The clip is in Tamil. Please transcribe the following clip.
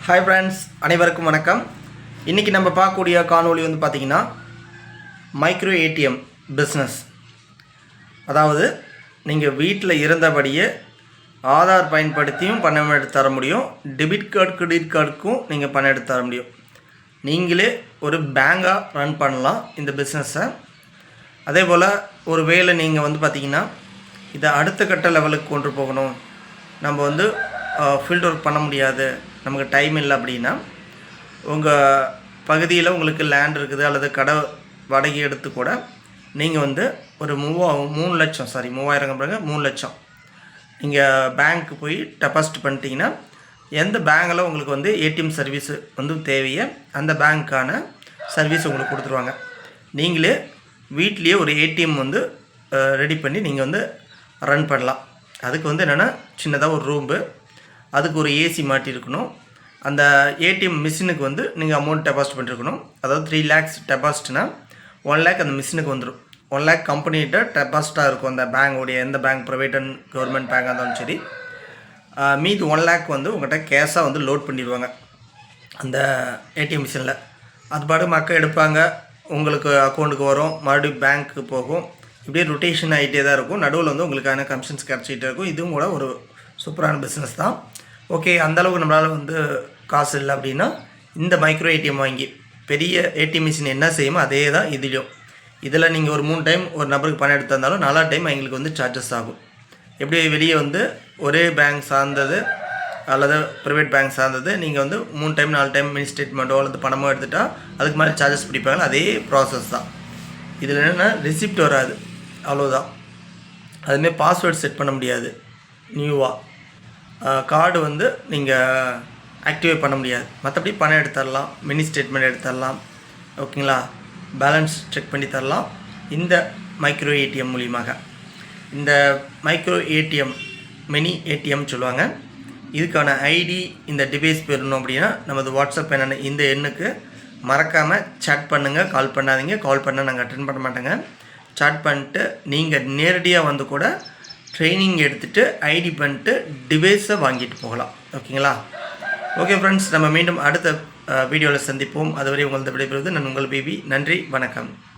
ஹாய் ஃப்ரெண்ட்ஸ், அனைவருக்கும் வணக்கம். இன்றைக்கி நம்ம பார்க்கக்கூடிய காணொளி வந்து பார்த்திங்கன்னா மைக்ரோ ஏடிஎம் பிஸ்னஸ். அதாவது நீங்கள் வீட்டில் இருந்தபடியே ஆதார் பயன்படுத்தியும் பணம் எடுத்து தர முடியும், டெபிட் கார்டு கிரெடிட் கார்டுக்கும் நீங்கள் பணம் எடுத்து தர முடியும். நீங்களே ஒரு பேங்காக ரன் பண்ணலாம் இந்த பிஸ்னஸை. அதே போல் ஒரு வேளை நீங்கள் வந்து பார்த்திங்கன்னா இதை அடுத்த கட்ட லெவலுக்கு கொண்டு போகணும், நம்ம வந்து ஃபீல்டு ஒர்க் பண்ண முடியாது, நமக்கு டைம் இல்லை அப்படின்னா, உங்கள் பகுதியில் உங்களுக்கு லேண்ட் இருக்குது அல்லது கடை வாடகை எடுத்து கூட நீங்கள் வந்து ஒரு 3 லட்சம் 3 லட்சம் நீங்கள் பேங்க்கு போய் டெபாசிட் பண்ணிட்டீங்கன்னா, எந்த பேங்கில் உங்களுக்கு வந்து ஏடிஎம் சர்வீஸ் வந்து தேவையோ அந்த பேங்க்கான சர்வீஸ் உங்களுக்கு கொடுத்துருவாங்க. நீங்களே வீட்லேயே ஒரு ஏடிஎம் வந்து ரெடி பண்ணி நீங்கள் வந்து ரன் பண்ணலாம். அதுக்கு வந்து என்னென்னா, சின்னதாக ஒரு ரூம்பு, அதுக்கு ஒரு ஏசி மாட்டியிருக்கணும். அந்த ஏடிஎம் மிஷினுக்கு வந்து நீங்கள் அமௌண்ட் டெபாசிட் பண்ணியிருக்கணும். அதாவது 3 lakhs டெபாசிட்னா 1 lakh அந்த மிஷினுக்கு வந்துடும். 1 lakh கம்பெனிகிட்ட டெபாசிட்டாக இருக்கும் அந்த பேங்கோடைய, எந்த பேங்க், ப்ரைவேட் அண்ட் கவர்மெண்ட் பேங்காக இருந்தாலும் சரி. மீதி 1 lakh வந்து உங்கள்கிட்ட கேஷாக வந்து லோட் பண்ணிடுவாங்க அந்த ஏடிஎம் மிஷினில். அது பாட்டு மக்கள் எடுப்பாங்க, உங்களுக்கு அக்கௌண்ட்டுக்கு வரும், மறுபடியும் பேங்க்கு போகும். இப்படியே ரொட்டேஷன் ஆகிட்டே தான் இருக்கும். நடுவில் வந்து உங்களுக்கான கமிஷன்ஸ் கிடச்சிக்கிட்டே இருக்கும். இதுவும் கூட ஒரு சூப்பரான பிஸ்னஸ் தான். ஓகே, அந்தளவுக்கு நம்மளால் வந்து காசு இல்லை அப்படின்னா இந்த மைக்ரோ ஏடிஎம் வாங்கி பெரிய ஏடிஎம் மிஷின் என்ன செய்யுமோ அதே தான் இதுலேயும். இதில் நீங்கள் ஒரு 3 டைம் ஒரு நபருக்கு பணம் எடுத்து தந்தாலும் 4 டைம் எங்களுக்கு வந்து சார்ஜஸ் ஆகும். எப்படி வெளியே வந்து ஒரே பேங்க் சார்ந்தது அல்லது ப்ரைவேட் பேங்க் சார்ந்தது நீங்கள் வந்து 3 டைம் 4 டைம் மினி ஸ்டேட்மெண்ட்டோ அல்லது பணமோ எடுத்துட்டால் அதுக்கு மேலே சார்ஜஸ் பிடிப்பாங்க. அதே ப்ராசஸ் தான். இதில் என்னென்னா ரிசிப்ட் வராது, அவ்வளோதான். அதுமாதிரி பாஸ்வேர்டு செட் பண்ண முடியாது. நியூவாக கார்டு வந்து நீங்கள் ஆக்டிவேட் பண்ண முடியாது. மற்றபடி பணம் எடுத்துடலாம், மினி ஸ்டேட்மெண்ட் எடுத்துடலாம், ஓகேங்களா, பேலன்ஸ் செக் பண்ணி தரலாம் இந்த மைக்ரோ ஏடிஎம் மூலியமாக. இந்த மைக்ரோ ஏடிஎம் மினி ஏடிஎம் சொல்லுவாங்க. இதுக்கான ஐடி, இந்த டிவைஸ் பெறணும் அப்படின்னா நமது வாட்ஸ்அப் என்னென்ன இந்த எண்ணுக்கு மறக்காமல் சேட் பண்ணுங்கள். கால் பண்ணாதீங்க. கால் பண்ணால் நாங்கள் அட்டென்ட் பண்ண மாட்டோங்க. சாட் பண்ணிட்டு நீங்கள் நேரடியாக வந்து கூட ட்ரைனிங் எடுத்துகிட்டு ஐடி பண்ணிட்டு டிவைஸை வாங்கிட்டு போகலாம். ஓகேங்களா? ஓகே ஃப்ரெண்ட்ஸ், நம்ம மீண்டும் அடுத்த வீடியோவில் சந்திப்போம். அதுவரை உங்களது விடைபெறுவது நான் உங்கள் பேபி. நன்றி, வணக்கம்.